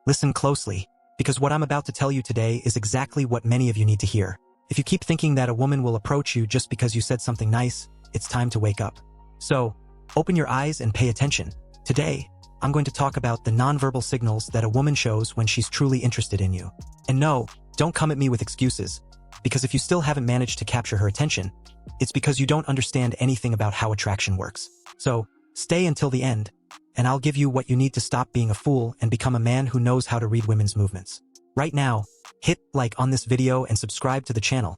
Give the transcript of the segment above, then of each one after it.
Listen closely, because what I'm about to tell you today is exactly what many of you need to hear. If you keep thinking that a woman will approach you just because you said something nice, it's time to wake up. So, open your eyes and pay attention. Today, I'm going to talk about the nonverbal signals that a woman shows when she's truly interested in you. And no, don't come at me with excuses, because if you still haven't managed to capture her attention, it's because you don't understand anything about how attraction works. So, stay until the end, and I'll give you what you need to stop being a fool and become a man who knows how to read women's movements. Right now, hit like on this video and subscribe to the channel,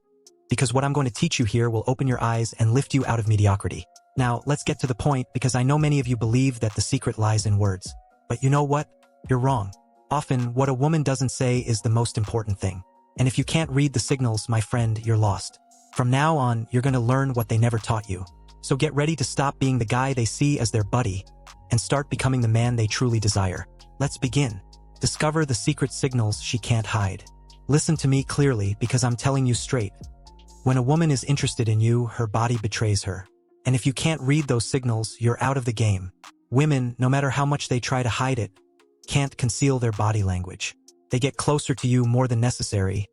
because what I'm going to teach you here will open your eyes and lift you out of mediocrity. Now, let's get to the point, because I know many of you believe that the secret lies in words. But you know what? You're wrong. Often, what a woman doesn't say is the most important thing. And if you can't read the signals, my friend, you're lost. From now on, you're going to learn what they never taught you. So get ready to stop being the guy they see as their buddy and start becoming the man they truly desire. Let's begin. Discover the secret signals she can't hide. Listen to me clearly, because I'm telling you straight. When a woman is interested in you, her body betrays her. And if you can't read those signals, you're out of the game. Women, no matter how much they try to hide it, can't conceal their body language. They get closer to you more than necessary.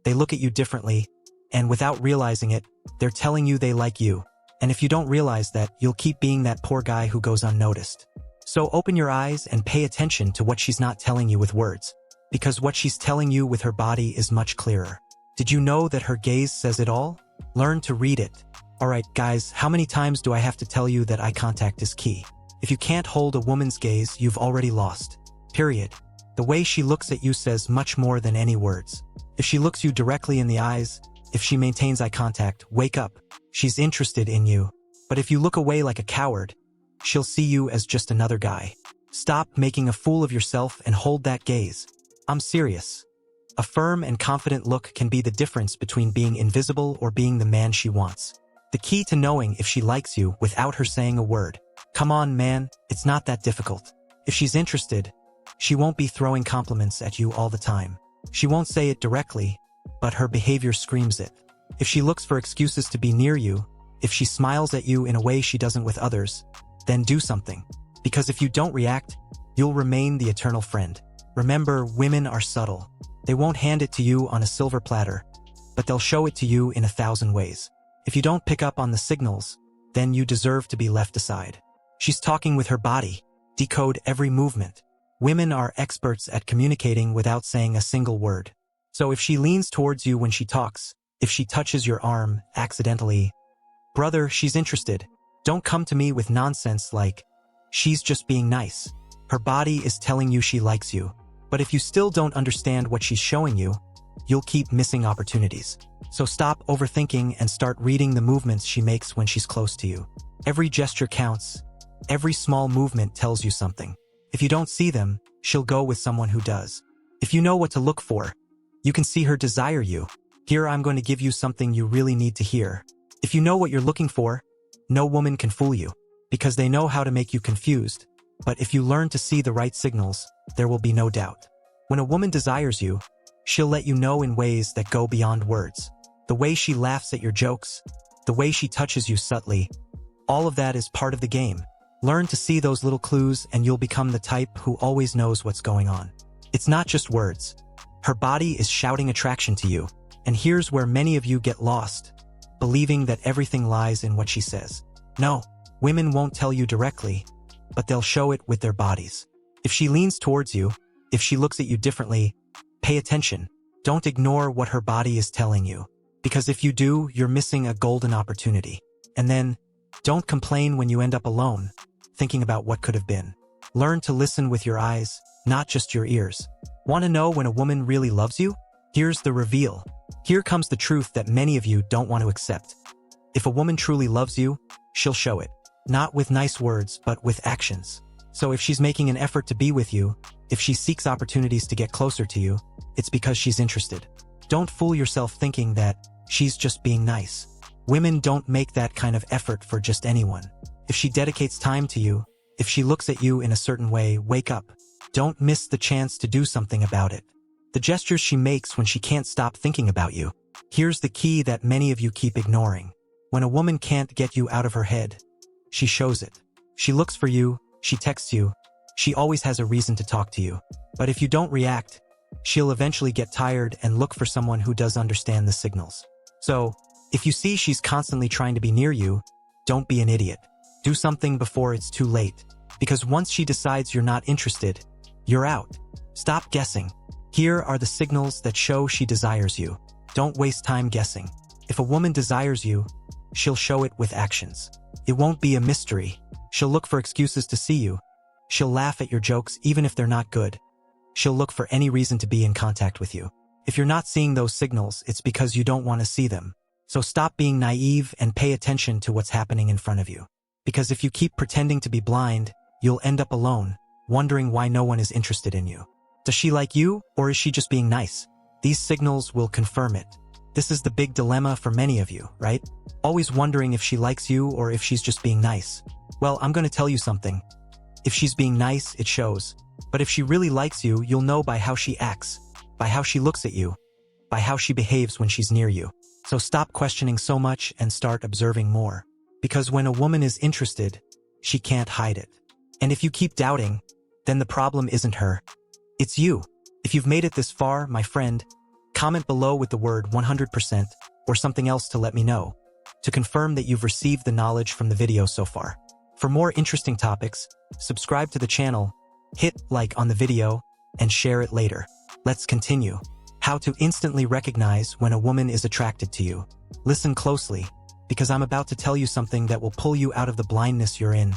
They look at you differently, and without realizing it, they're telling you they like you. And if you don't realize that, you'll keep being that poor guy who goes unnoticed. So open your eyes and pay attention to what she's not telling you with words, because what she's telling you with her body is much clearer. Did you know that her gaze says it all? Learn to read it. Alright guys, how many times do I have to tell you that eye contact is key? If you can't hold a woman's gaze, you've already lost. Period. The way she looks at you says much more than any words. If she looks you directly in the eyes, if she maintains eye contact, wake up. She's interested in you. But if you look away like a coward, she'll see you as just another guy. Stop making a fool of yourself and hold that gaze. I'm serious. A firm and confident look can be the difference between being invisible or being the man she wants. The key to knowing if she likes you without her saying a word. Come on, man, it's not that difficult. If she's interested, she won't be throwing compliments at you all the time. She won't say it directly, but her behavior screams it. If she looks for excuses to be near you, if she smiles at you in a way she doesn't with others, then do something. Because if you don't react, you'll remain the eternal friend. Remember, women are subtle. They won't hand it to you on a silver platter, but they'll show it to you in 1,000 ways. If you don't pick up on the signals, then you deserve to be left aside. She's talking with her body. Decode every movement. Women are experts at communicating without saying a single word. So if she leans towards you when she talks, if she touches your arm accidentally, brother, she's interested. Don't come to me with nonsense like, she's just being nice. Her body is telling you she likes you. But if you still don't understand what she's showing you, you'll keep missing opportunities. So stop overthinking and start reading the movements she makes when she's close to you. Every gesture counts. Every small movement tells you something. If you don't see them, she'll go with someone who does. If you know what to look for, you can see her desire you. Here I'm going to give you something you really need to hear. If you know what you're looking for, no woman can fool you, because they know how to make you confused. But if you learn to see the right signals, there will be no doubt. When a woman desires you, she'll let you know in ways that go beyond words. The way she laughs at your jokes, the way she touches you subtly, all of that is part of the game. Learn to see those little clues and you'll become the type who always knows what's going on. It's not just words. Her body is shouting attraction to you. And here's where many of you get lost, believing that everything lies in what she says. No, women won't tell you directly, but they'll show it with their bodies. If she leans towards you, if she looks at you differently, pay attention. Don't ignore what her body is telling you, because if you do, you're missing a golden opportunity. And then, don't complain when you end up alone, thinking about what could have been. Learn to listen with your eyes, not just your ears. Want to know when a woman really loves you? Here's the reveal. Here comes the truth that many of you don't want to accept. If a woman truly loves you, she'll show it. Not with nice words, but with actions. So if she's making an effort to be with you, if she seeks opportunities to get closer to you, it's because she's interested. Don't fool yourself thinking that she's just being nice. Women don't make that kind of effort for just anyone. If she dedicates time to you, if she looks at you in a certain way, wake up. Don't miss the chance to do something about it. The gestures she makes when she can't stop thinking about you. Here's the key that many of you keep ignoring. When a woman can't get you out of her head, she shows it. She looks for you, she texts you, She always has a reason to talk to you. But if you don't react, she'll eventually get tired and look for someone who does understand the signals. So, if you see she's constantly trying to be near you, don't be an idiot. Do something before it's too late. Because once she decides you're not interested, you're out. Stop guessing. Here are the signals that show she desires you. Don't waste time guessing. If a woman desires you, she'll show it with actions. It won't be a mystery. She'll look for excuses to see you. She'll laugh at your jokes even if they're not good. She'll look for any reason to be in contact with you. If you're not seeing those signals, it's because you don't want to see them. So stop being naive and pay attention to what's happening in front of you. Because if you keep pretending to be blind, you'll end up alone, wondering why no one is interested in you. Does she like you, or is she just being nice? These signals will confirm it. This is the big dilemma for many of you, right? Always wondering if she likes you or if she's just being nice. Well, I'm going to tell you something. If she's being nice, it shows. But if she really likes you, you'll know by how she acts, by how she looks at you, by how she behaves when she's near you. So stop questioning so much and start observing more. Because when a woman is interested, she can't hide it. And if you keep doubting, then the problem isn't her. It's you. If you've made it this far, my friend, comment below with the word 100% or something else to let me know, to confirm that you've received the knowledge from the video so far. For more interesting topics, subscribe to the channel, hit like on the video, and share it later. Let's continue. How to instantly recognize when a woman is attracted to you. Listen closely, because I'm about to tell you something that will pull you out of the blindness you're in.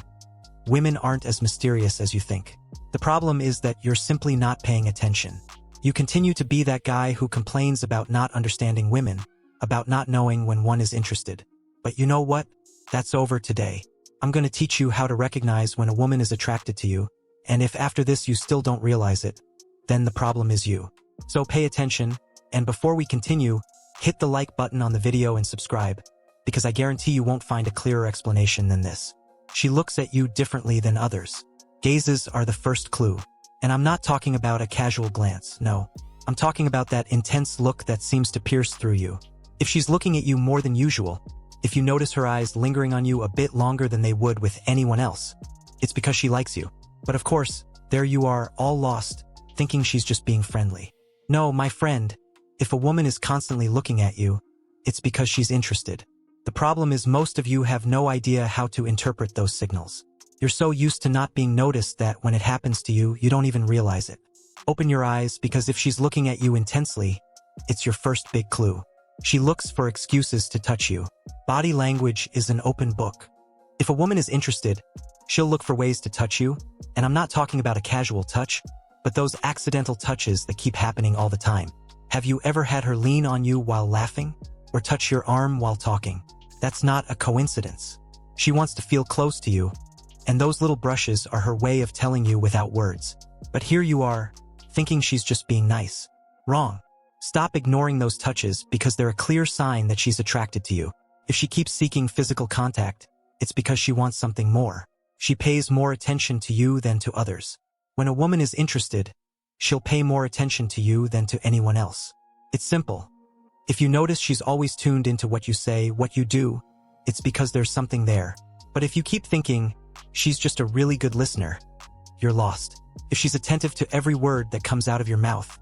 Women aren't as mysterious as you think. The problem is that you're simply not paying attention. You continue to be that guy who complains about not understanding women, about not knowing when one is interested. But you know what? That's over today. I'm going to teach you how to recognize when a woman is attracted to you, and if after this you still don't realize it, then the problem is you. So pay attention, and before we continue, hit the like button on the video and subscribe, because I guarantee you won't find a clearer explanation than this. She looks at you differently than others. Gazes are the first clue. And I'm not talking about a casual glance, no. I'm talking about that intense look that seems to pierce through you. If she's looking at you more than usual, if you notice her eyes lingering on you a bit longer than they would with anyone else, it's because she likes you. But of course, there you are, all lost, thinking she's just being friendly. No, my friend, if a woman is constantly looking at you, it's because she's interested. The problem is most of you have no idea how to interpret those signals. You're so used to not being noticed that when it happens to you, you don't even realize it. Open your eyes, because if she's looking at you intensely, it's your first big clue. She looks for excuses to touch you. Body language is an open book. If a woman is interested, she'll look for ways to touch you, and I'm not talking about a casual touch, but those accidental touches that keep happening all the time. Have you ever had her lean on you while laughing, or touch your arm while talking? That's not a coincidence. She wants to feel close to you, and those little brushes are her way of telling you without words. But here you are, thinking she's just being nice. Wrong. Stop ignoring those touches, because they're a clear sign that she's attracted to you. If she keeps seeking physical contact, it's because she wants something more. She pays more attention to you than to others. When a woman is interested, she'll pay more attention to you than to anyone else. It's simple. If you notice she's always tuned into what you say, what you do, it's because there's something there. But if you keep thinking, she's just a really good listener, you're lost. If she's attentive to every word that comes out of your mouth,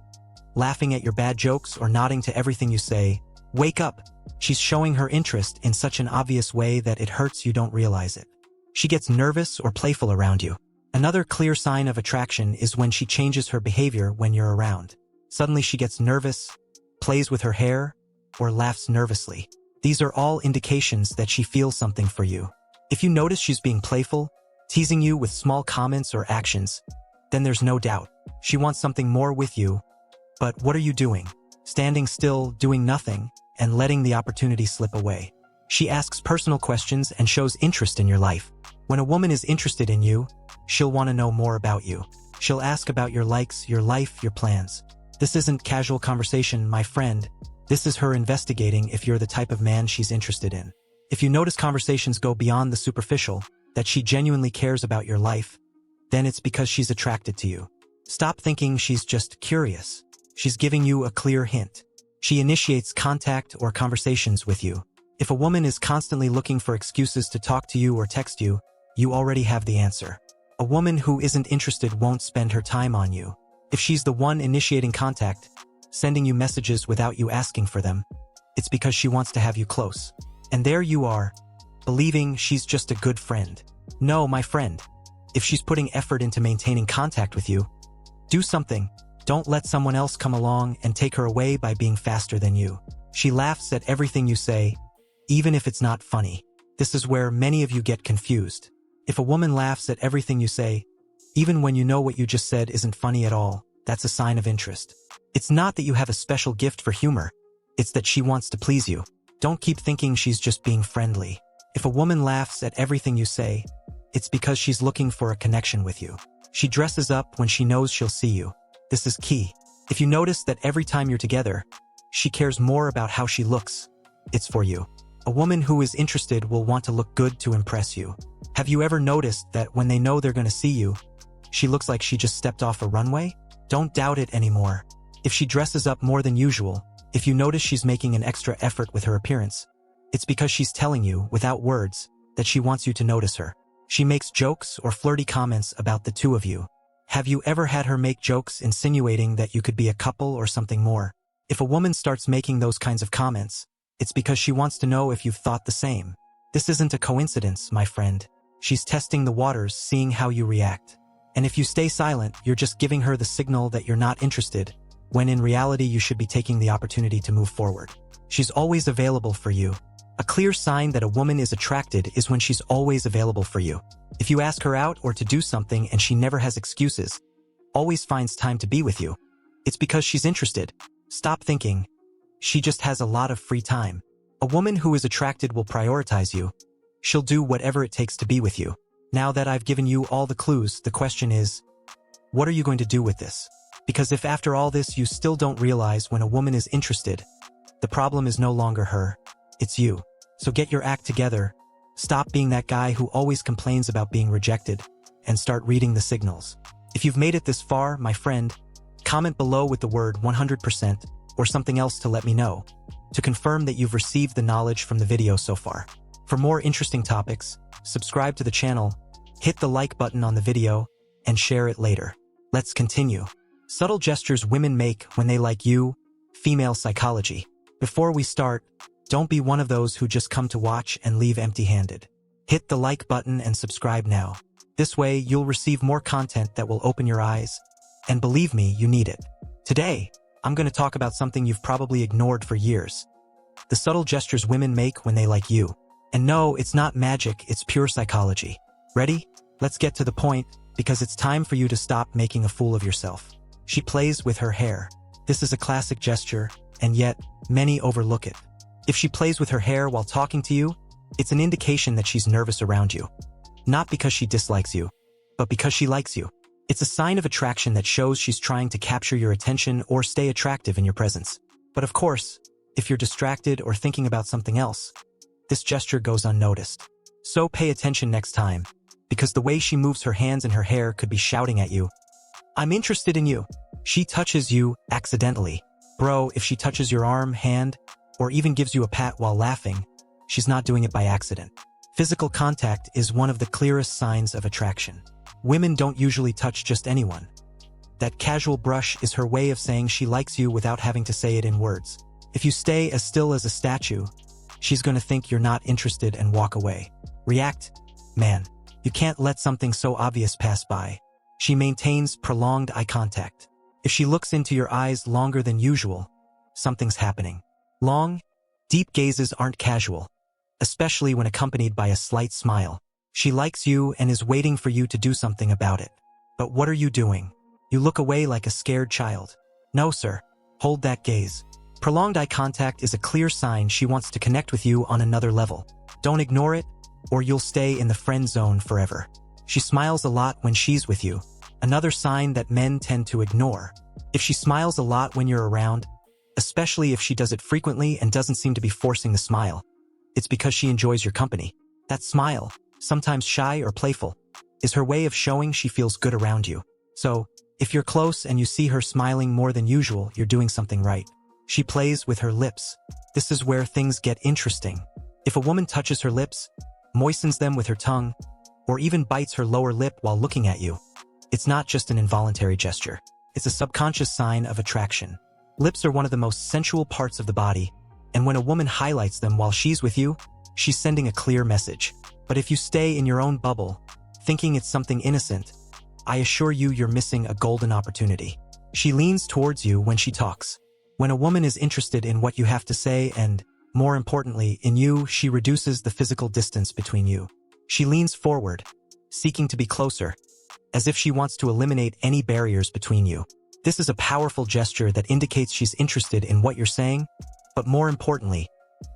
laughing at your bad jokes or nodding to everything you say, wake up. She's showing her interest in such an obvious way that it hurts you don't realize it. She gets nervous or playful around you. Another clear sign of attraction is when she changes her behavior when you're around. Suddenly she gets nervous, plays with her hair, or laughs nervously. These are all indications that she feels something for you. If you notice she's being playful, teasing you with small comments or actions, then there's no doubt she wants something more with you. But what are you doing? Standing still, doing nothing, and letting the opportunity slip away. She asks personal questions and shows interest in your life. When a woman is interested in you, she'll want to know more about you. She'll ask about your likes, your life, your plans. This isn't casual conversation, my friend. This is her investigating if you're the type of man she's interested in. If you notice conversations go beyond the superficial, that she genuinely cares about your life, then it's because she's attracted to you. Stop thinking she's just curious. She's giving you a clear hint. She initiates contact or conversations with you. If a woman is constantly looking for excuses to talk to you or text you, you already have the answer. A woman who isn't interested won't spend her time on you. If she's the one initiating contact, sending you messages without you asking for them, it's because she wants to have you close. And there you are, believing she's just a good friend. No, my friend. If she's putting effort into maintaining contact with you, do something. Don't let someone else come along and take her away by being faster than you. She laughs at everything you say, even if it's not funny. This is where many of you get confused. If a woman laughs at everything you say, even when you know what you just said isn't funny at all, that's a sign of interest. It's not that you have a special gift for humor. It's that she wants to please you. Don't keep thinking she's just being friendly. If a woman laughs at everything you say, it's because she's looking for a connection with you. She dresses up when she knows she'll see you. This is key. If you notice that every time you're together, she cares more about how she looks, it's for you. A woman who is interested will want to look good to impress you. Have you ever noticed that when they know they're going to see you, she looks like she just stepped off a runway? Don't doubt it anymore. If she dresses up more than usual, if you notice she's making an extra effort with her appearance, it's because she's telling you, without words, that she wants you to notice her. She makes jokes or flirty comments about the two of you. Have you ever had her make jokes insinuating that you could be a couple or something more? If a woman starts making those kinds of comments, it's because she wants to know if you've thought the same. This isn't a coincidence, my friend. She's testing the waters, seeing how you react. And if you stay silent, you're just giving her the signal that you're not interested, when in reality you should be taking the opportunity to move forward. She's always available for you. A clear sign that a woman is attracted is when she's always available for you. If you ask her out or to do something and she never has excuses, always finds time to be with you, it's because she's interested. Stop thinking she just has a lot of free time. A woman who is attracted will prioritize you. She'll do whatever it takes to be with you. Now that I've given you all the clues, the question is, what are you going to do with this? Because if after all this you still don't realize when a woman is interested, the problem is no longer her, it's you. So get your act together, stop being that guy who always complains about being rejected, and start reading the signals. If you've made it this far, my friend, comment below with the word 100% or something else to let me know, to confirm that you've received the knowledge from the video so far. For more interesting topics, subscribe to the channel, hit the like button on the video, and share it later. Let's continue. Subtle gestures women make when they like you, female psychology. Before we start, don't be one of those who just come to watch and leave empty-handed. Hit the like button and subscribe now. This way, you'll receive more content that will open your eyes. And believe me, you need it. Today, I'm going to talk about something you've probably ignored for years. The subtle gestures women make when they like you. And no, it's not magic, it's pure psychology. Ready? Let's get to the point, because it's time for you to stop making a fool of yourself. She plays with her hair. This is a classic gesture, and yet, many overlook it. If she plays with her hair while talking to you, it's an indication that she's nervous around you. Not because she dislikes you, but because she likes you. It's a sign of attraction that shows she's trying to capture your attention or stay attractive in your presence. But of course, if you're distracted or thinking about something else, this gesture goes unnoticed. So pay attention next time, because the way she moves her hands and her hair could be shouting at you, "I'm interested in you." She touches you accidentally. Bro, if she touches your arm, hand, or even gives you a pat while laughing, she's not doing it by accident. Physical contact is one of the clearest signs of attraction. Women don't usually touch just anyone. That casual brush is her way of saying she likes you without having to say it in words. If you stay as still as a statue, she's going to think you're not interested and walk away. React? Man, you can't let something so obvious pass by. She maintains prolonged eye contact. If she looks into your eyes longer than usual, something's happening. Long, deep gazes aren't casual, especially when accompanied by a slight smile. She likes you and is waiting for you to do something about it. But what are you doing? You look away like a scared child. No, sir. Hold that gaze. Prolonged eye contact is a clear sign she wants to connect with you on another level. Don't ignore it, or you'll stay in the friend zone forever. She smiles a lot when she's with you. Another sign that men tend to ignore. If she smiles a lot when you're around, especially if she does it frequently and doesn't seem to be forcing the smile, it's because she enjoys your company. That smile, sometimes shy or playful, is her way of showing she feels good around you. So, if you're close and you see her smiling more than usual, you're doing something right. She plays with her lips. This is where things get interesting. If a woman touches her lips, moistens them with her tongue, or even bites her lower lip while looking at you, it's not just an involuntary gesture. It's a subconscious sign of attraction. Lips are one of the most sensual parts of the body, and when a woman highlights them while she's with you, she's sending a clear message. But if you stay in your own bubble, thinking it's something innocent, I assure you you're missing a golden opportunity. She leans towards you when she talks. When a woman is interested in what you have to say and, more importantly, in you, she reduces the physical distance between you. She leans forward, seeking to be closer, as if she wants to eliminate any barriers between you. This is a powerful gesture that indicates she's interested in what you're saying, but more importantly,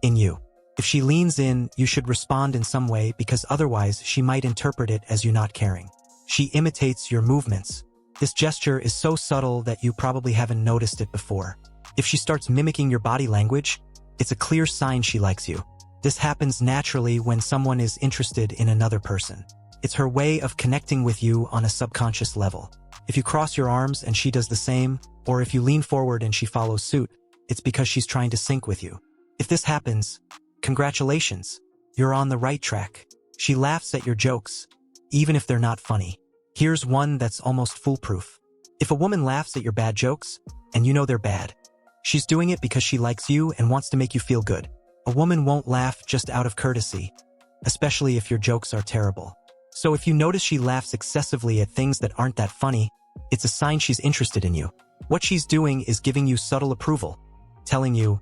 in you. If she leans in, you should respond in some way because otherwise she might interpret it as you not caring. She imitates your movements. This gesture is so subtle that you probably haven't noticed it before. If she starts mimicking your body language, it's a clear sign she likes you. This happens naturally when someone is interested in another person. It's her way of connecting with you on a subconscious level. If you cross your arms and she does the same, or if you lean forward and she follows suit, it's because she's trying to sync with you. If this happens, congratulations, you're on the right track. She laughs at your jokes, even if they're not funny. Here's one that's almost foolproof. If a woman laughs at your bad jokes, and you know they're bad, she's doing it because she likes you and wants to make you feel good. A woman won't laugh just out of courtesy, especially if your jokes are terrible. So if you notice she laughs excessively at things that aren't that funny, it's a sign she's interested in you. What she's doing is giving you subtle approval, telling you,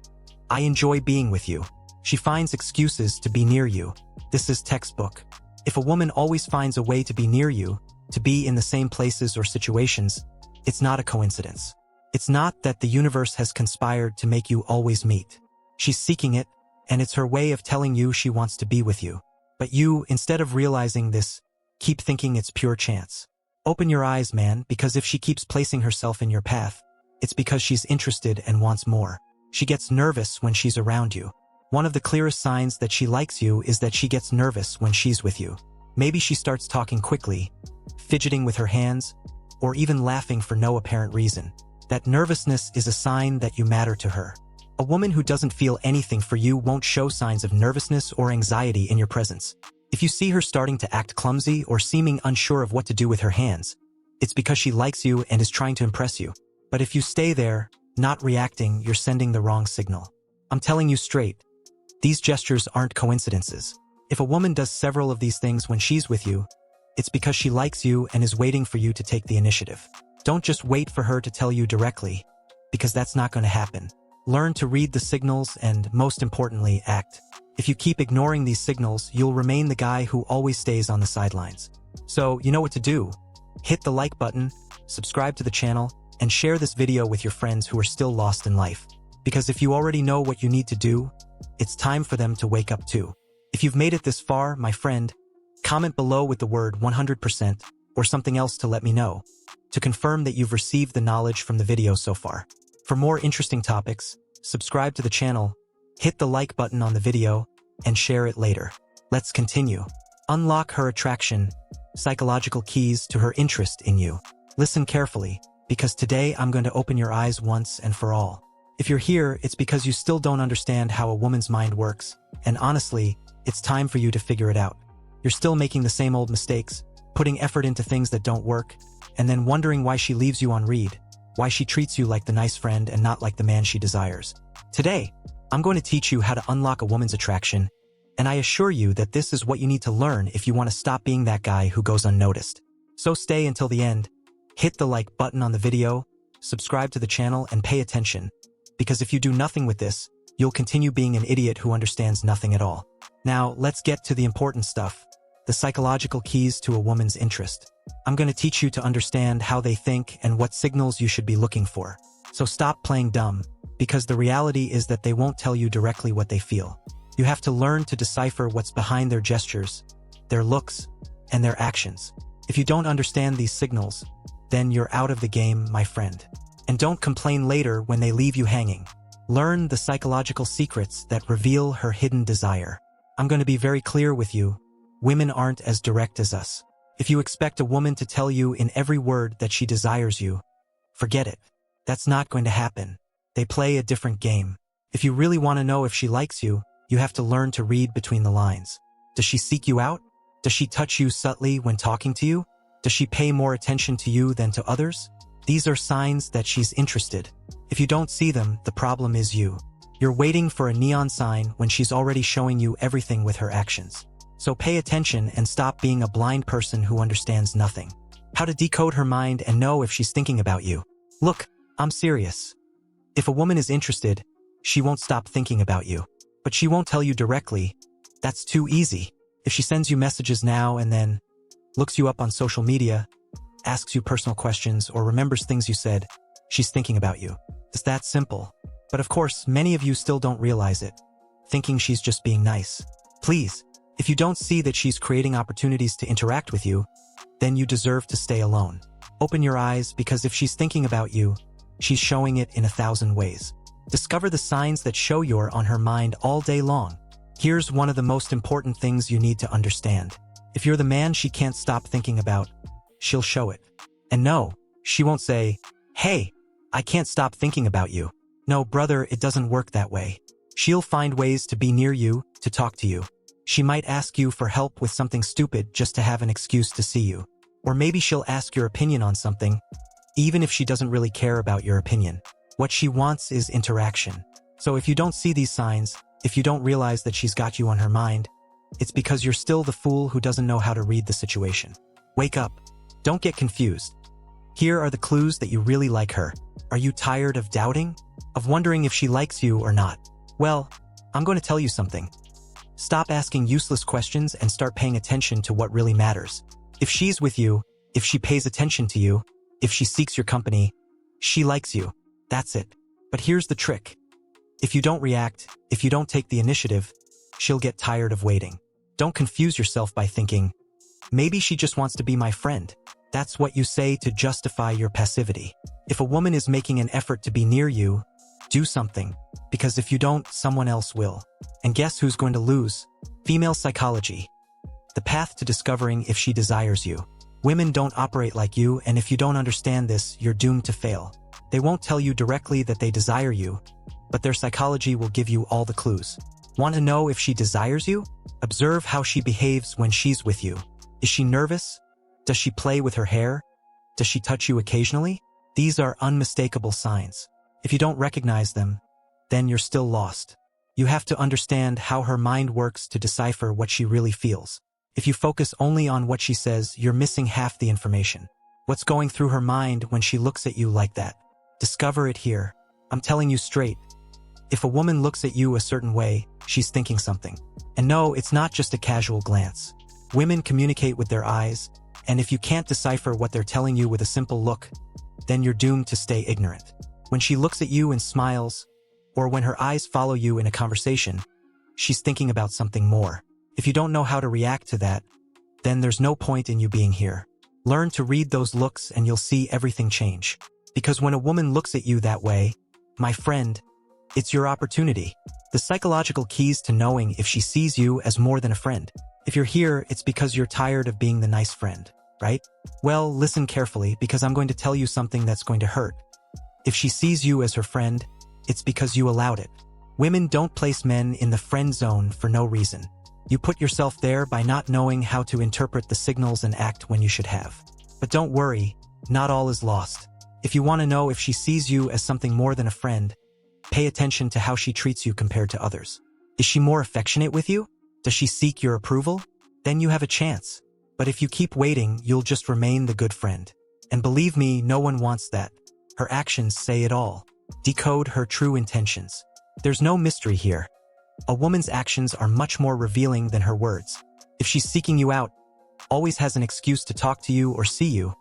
I enjoy being with you. She finds excuses to be near you. This is textbook. If a woman always finds a way to be near you, to be in the same places or situations, it's not a coincidence. It's not that the universe has conspired to make you always meet. She's seeking it, and it's her way of telling you she wants to be with you. But you, instead of realizing this, keep thinking it's pure chance. Open your eyes, man, because if she keeps placing herself in your path, it's because she's interested and wants more. She gets nervous when she's around you. One of the clearest signs that she likes you is that she gets nervous when she's with you. Maybe she starts talking quickly, fidgeting with her hands, or even laughing for no apparent reason. That nervousness is a sign that you matter to her. A woman who doesn't feel anything for you won't show signs of nervousness or anxiety in your presence. If you see her starting to act clumsy or seeming unsure of what to do with her hands, it's because she likes you and is trying to impress you. But if you stay there, not reacting, you're sending the wrong signal. I'm telling you straight, these gestures aren't coincidences. If a woman does several of these things when she's with you, it's because she likes you and is waiting for you to take the initiative. Don't just wait for her to tell you directly, because that's not going to happen. Learn to read the signals and, most importantly, act. If you keep ignoring these signals, you'll remain the guy who always stays on the sidelines. So, you know what to do. Hit the like button, subscribe to the channel, and share this video with your friends who are still lost in life. Because if you already know what you need to do, it's time for them to wake up too. If you've made it this far, my friend, comment below with the word 100% or something else to let me know, to confirm that you've received the knowledge from the video so far. For more interesting topics, subscribe to the channel, hit the like button on the video, and share it later. Let's continue. Unlock her attraction, psychological keys to her interest in you. Listen carefully, because today I'm going to open your eyes once and for all. If you're here, it's because you still don't understand how a woman's mind works, and honestly, it's time for you to figure it out. You're still making the same old mistakes, putting effort into things that don't work, and then wondering why she leaves you on read, why she treats you like the nice friend and not like the man she desires. Today, I'm going to teach you how to unlock a woman's attraction, and I assure you that this is what you need to learn if you want to stop being that guy who goes unnoticed. So stay until the end, hit the like button on the video, subscribe to the channel, and pay attention, because if you do nothing with this, you'll continue being an idiot who understands nothing at all. Now, let's get to the important stuff, the psychological keys to a woman's interest. I'm going to teach you to understand how they think and what signals you should be looking for. So stop playing dumb, because the reality is that they won't tell you directly what they feel. You have to learn to decipher what's behind their gestures, their looks, and their actions. If you don't understand these signals, then you're out of the game, my friend. And don't complain later when they leave you hanging. Learn the psychological secrets that reveal her hidden desire. I'm going to be very clear with you. Women aren't as direct as us. If you expect a woman to tell you in every word that she desires you, forget it. That's not going to happen. They play a different game. If you really want to know if she likes you, you have to learn to read between the lines. Does she seek you out? Does she touch you subtly when talking to you? Does she pay more attention to you than to others? These are signs that she's interested. If you don't see them, the problem is you. You're waiting for a neon sign when she's already showing you everything with her actions. So pay attention and stop being a blind person who understands nothing. How to decode her mind and know if she's thinking about you. Look, I'm serious. If a woman is interested, she won't stop thinking about you. But she won't tell you directly. That's too easy. If she sends you messages now and then, looks you up on social media, asks you personal questions, or remembers things you said, she's thinking about you. It's that simple. But of course, many of you still don't realize it, thinking she's just being nice. Please, if you don't see that she's creating opportunities to interact with you, then you deserve to stay alone. Open your eyes, because if she's thinking about you, she's showing it in 1,000 ways. Discover the signs that show you're on her mind all day long. Here's one of the most important things you need to understand. If you're the man she can't stop thinking about, she'll show it. And no, she won't say, "Hey, I can't stop thinking about you." No, brother, it doesn't work that way. She'll find ways to be near you, to talk to you. She might ask you for help with something stupid just to have an excuse to see you. Or maybe she'll ask your opinion on something, even if she doesn't really care about your opinion. What she wants is interaction. So if you don't see these signs, if you don't realize that she's got you on her mind, it's because you're still the fool who doesn't know how to read the situation. Wake up. Don't get confused. Here are the clues that you really like her. Are you tired of doubting? Of wondering if she likes you or not? Well, I'm going to tell you something. Stop asking useless questions and start paying attention to what really matters. If she's with you, if she pays attention to you, if she seeks your company, she likes you. That's it. But here's the trick. If you don't react, if you don't take the initiative, she'll get tired of waiting. Don't confuse yourself by thinking, maybe she just wants to be my friend. That's what you say to justify your passivity. If a woman is making an effort to be near you, do something, because if you don't, someone else will. And guess who's going to lose? Female psychology. The path to discovering if she desires you. Women don't operate like you, and if you don't understand this, you're doomed to fail. They won't tell you directly that they desire you, but their psychology will give you all the clues. Want to know if she desires you? Observe how she behaves when she's with you. Is she nervous? Does she play with her hair? Does she touch you occasionally? These are unmistakable signs. If you don't recognize them, then you're still lost. You have to understand how her mind works to decipher what she really feels. If you focus only on what she says, you're missing half the information. What's going through her mind when she looks at you like that? Discover it here. I'm telling you straight. If a woman looks at you a certain way, she's thinking something. And no, it's not just a casual glance. Women communicate with their eyes, and if you can't decipher what they're telling you with a simple look, then you're doomed to stay ignorant. When she looks at you and smiles, or when her eyes follow you in a conversation, she's thinking about something more. If you don't know how to react to that, then there's no point in you being here. Learn to read those looks and you'll see everything change. Because when a woman looks at you that way, my friend, it's your opportunity. The psychological keys to knowing if she sees you as more than a friend. If you're here, it's because you're tired of being the nice friend, right? Well, listen carefully, because I'm going to tell you something that's going to hurt. If she sees you as her friend, it's because you allowed it. Women don't place men in the friend zone for no reason. You put yourself there by not knowing how to interpret the signals and act when you should have. But don't worry, not all is lost. If you want to know if she sees you as something more than a friend, pay attention to how she treats you compared to others. Is she more affectionate with you? Does she seek your approval? Then you have a chance. But if you keep waiting, you'll just remain the good friend. And believe me, no one wants that. Her actions say it all. Decode her true intentions. There's no mystery here. A woman's actions are much more revealing than her words. If she's seeking you out, always has an excuse to talk to you or see you,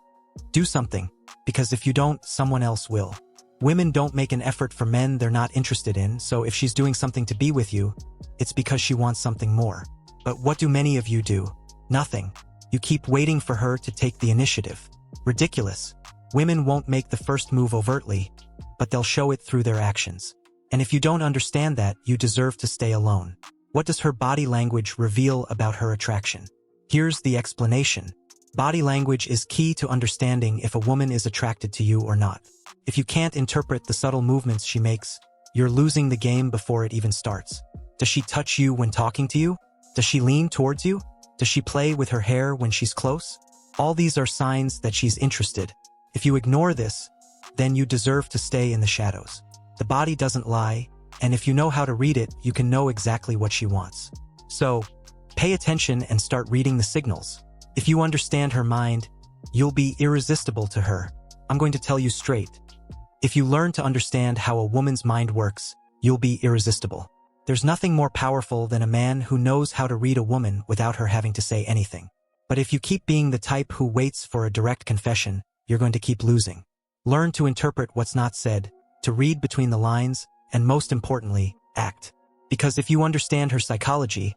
do something, because if you don't, someone else will. Women don't make an effort for men they're not interested in, so if she's doing something to be with you, it's because she wants something more. But what do many of you do? Nothing. You keep waiting for her to take the initiative. Ridiculous. Women won't make the first move overtly, but they'll show it through their actions. And if you don't understand that, you deserve to stay alone. What does her body language reveal about her attraction? Here's the explanation. Body language is key to understanding if a woman is attracted to you or not. If you can't interpret the subtle movements she makes, you're losing the game before it even starts. Does she touch you when talking to you? Does she lean towards you? Does she play with her hair when she's close? All these are signs that she's interested. If you ignore this, then you deserve to stay in the shadows. The body doesn't lie, and if you know how to read it, you can know exactly what she wants. So, pay attention and start reading the signals. If you understand her mind, you'll be irresistible to her. I'm going to tell you straight. If you learn to understand how a woman's mind works, you'll be irresistible. There's nothing more powerful than a man who knows how to read a woman without her having to say anything. But if you keep being the type who waits for a direct confession, you're going to keep losing. Learn to interpret what's not said, to read between the lines, and most importantly, act. Because if you understand her psychology,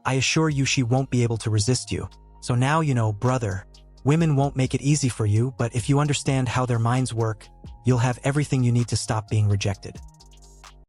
I assure you she won't be able to resist you. So now you know, brother, women won't make it easy for you, but if you understand how their minds work, you'll have everything you need to stop being rejected.